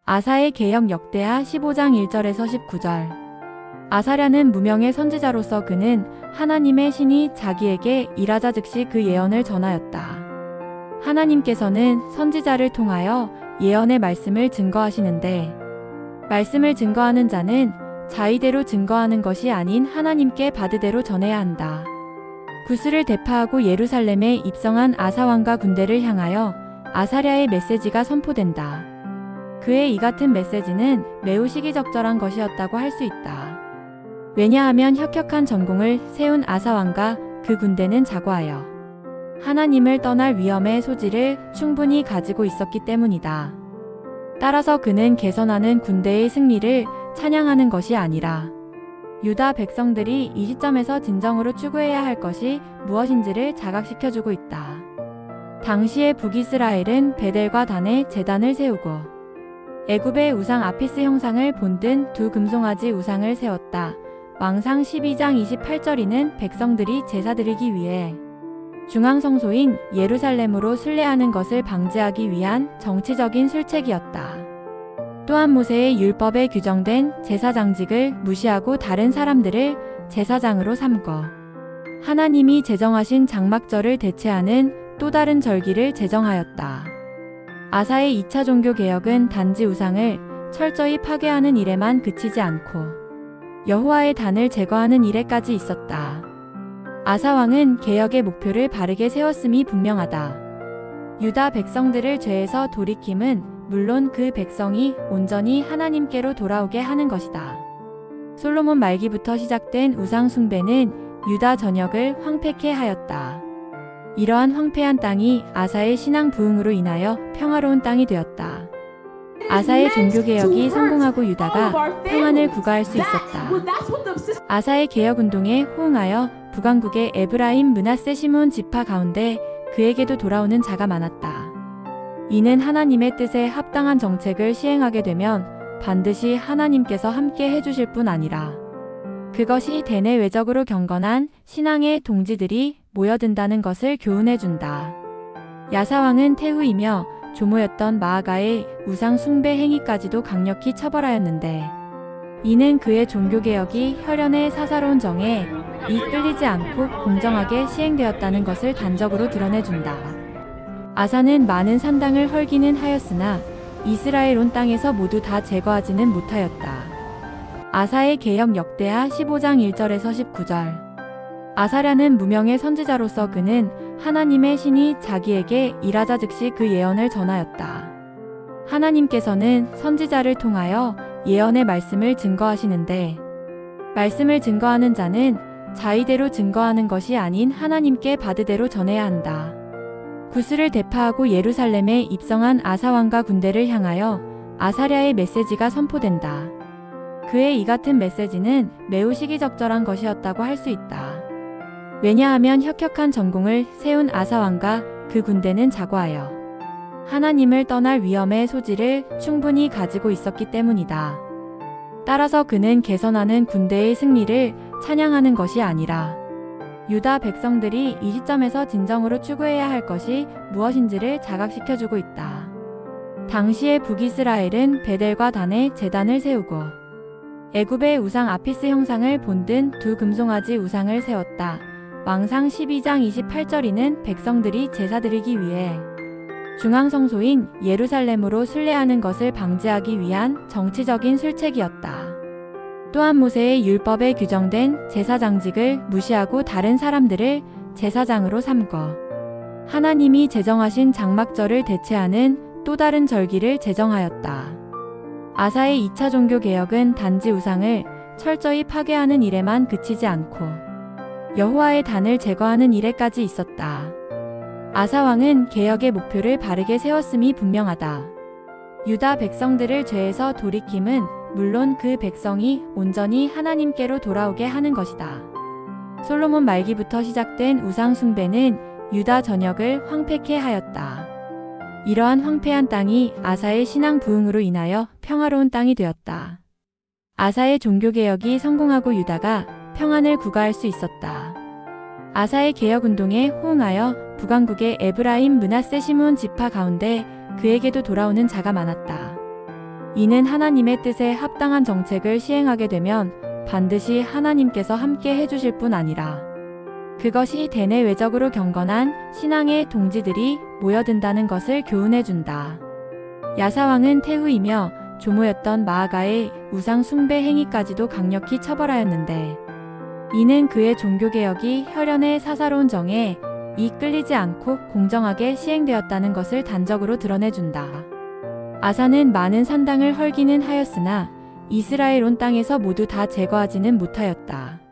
아사의 개혁 역대하 15장 1절에서 19절. 아사랴는 무명의 선지자로서 그는 하나님의 신이 자기에게 일하자 즉시 그 예언을 전하였다. 하나님께서는 선지자를 통하여 예언의 말씀을 증거하시는데, 말씀을 증거하는 자는 자의대로 증거하는 것이 아닌 하나님께 받으대로 전해야 한다. 구스를 대파하고 예루살렘에 입성한 아사왕과 군대를 향하여 아사랴의 메시지가 선포된다. 그의 이 같은 메시지는 매우 시기적절한 것이었다고 할 수 있다. 왜냐하면 혁혁한 전공을 세운 아사왕과 그 군대는 자고하여 하나님을 떠날 위험의 소지를 충분히 가지고 있었기 때문이다. 따라서 그는 개선하는 군대의 승리를 찬양하는 것이 아니라 유다 백성들이 이 시점에서 진정으로 추구해야 할 것이 무엇인지를 자각시켜주고 있다. 당시의 북이스라엘은 베델과 단에 제단을 세우고 애굽의 우상 아피스 형상을 본뜬 두 금송아지 우상을 세웠다. 왕상 12장 28절이는 백성들이 제사 드리기 위해 중앙성소인 예루살렘으로 순례하는 것을 방지하기 위한 정치적인 술책이었다. 또한 모세의 율법에 규정된 제사장직을 무시하고 다른 사람들을 제사장으로 삼고 하나님이 제정하신 장막절을 대체하는 또 다른 절기를 제정하였다. 아사의 2차 종교개혁은 단지 우상을 철저히 파괴하는 일에만 그치지 않고 여호와의 단을 제거하는 일에까지 있었다. 아사왕은 개혁의 목표를 바르게 세웠음이 분명하다. 유다 백성들을 죄에서 돌이킴은 물론 그 백성이 온전히 하나님께로 돌아오게 하는 것이다. 솔로몬 말기부터 시작된 우상 숭배는 유다 전역을 황폐케 하였다. 이러한 황폐한 땅이 아사의 신앙 부흥으로 인하여 평화로운 땅이 되었다. 아사의 종교개혁이 성공하고 유다가 평안을 구가할 수 있었다. 아사의 개혁운동에 호응하여 북왕국의 에브라임 므낫세 시므온 지파 가운데 그에게도 돌아오는 자가 많았다. 이는 하나님의 뜻에 합당한 정책을 시행하게 되면 반드시 하나님께서 함께 해주실 뿐 아니라 그것이 대내외적으로 경건한 신앙의 동지들이 모여든다는 것을 교훈해준다. 야사왕은 태후이며 조모였던 마아가의 우상 숭배 행위까지도 강력히 처벌하였는데 이는 그의 종교개혁이 혈연의 사사로운 정에 이끌리지 않고 공정하게 시행되었다는 것을 단적으로 드러내준다. 아사는 많은 산당을 헐기는 하였으나 이스라엘 온 땅에서 모두 다 제거하지는 못하였다. 아사의 개혁 역대하 15장 1절에서 19절. 아사랴는 무명의 선지자로서 그는 하나님의 신이 자기에게 일하자 즉시 그 예언을 전하였다. 하나님께서는 선지자를 통하여 예언의 말씀을 증거하시는데 말씀을 증거하는 자는 자의대로 증거하는 것이 아닌 하나님께 받으대로 전해야 한다. 구스를 대파하고 예루살렘에 입성한 아사왕과 군대를 향하여 아사랴의 메시지가 선포된다. 그의 이 같은 메시지는 매우 시기적절한 것이었다고 할 수 있다. 왜냐하면 혁혁한 전공을 세운 아사왕과 그 군대는 자고하여 하나님을 떠날 위험의 소지를 충분히 가지고 있었기 때문이다. 따라서 그는 개선하는 군대의 승리를 찬양하는 것이 아니라 유다 백성들이 이 시점에서 진정으로 추구해야 할 것이 무엇인지를 자각시켜주고 있다. 당시의 북이스라엘은 베델과 단에 제단을 세우고 애굽의 우상 아피스 형상을 본뜬 두 금송아지 우상을 세웠다. 왕상 12장 28절이는 백성들이 제사 드리기 위해 중앙성소인 예루살렘으로 순례하는 것을 방지하기 위한 정치적인 술책이었다. 또한 모세의 율법에 규정된 제사장직을 무시하고 다른 사람들을 제사장으로 삼고 하나님이 제정하신 장막절을 대체하는 또 다른 절기를 제정하였다. 아사의 2차 종교개혁은 단지 우상을 철저히 파괴하는 일에만 그치지 않고 여호와의 단을 제거하는 일에까지 있었다. 아사왕은 개혁의 목표를 바르게 세웠음이 분명하다. 유다 백성들을 죄에서 돌이킴은 물론 그 백성이 온전히 하나님께로 돌아오게 하는 것이다. 솔로몬 말기부터 시작된 우상 숭배는 유다 전역을 황폐케 하였다. 이러한 황폐한 땅이 아사의 신앙 부흥으로 인하여 평화로운 땅이 되었다. 아사의 종교개혁이 성공하고 유다가 평안을 구가할 수 있었다. 아사의 개혁운동에 호응하여 북왕국의 에브라임 므낫세 시므온 지파 가운데 그에게도 돌아오는 자가 많았다. 이는 하나님의 뜻에 합당한 정책을 시행하게 되면 반드시 하나님께서 함께 해주실 뿐 아니라 그것이 대내외적으로 경건한 신앙의 동지들이 모여든다는 것을 교훈해준다. 야사왕은 태후이며 조모였던 마아가의 우상 숭배 행위까지도 강력히 처벌하였는데 이는 그의 종교개혁이 혈연의 사사로운 정에 이끌리지 않고 공정하게 시행되었다는 것을 단적으로 드러내준다. 아사는 많은 산당을 헐기는 하였으나 이스라엘 온 땅에서 모두 다 제거하지는 못하였다.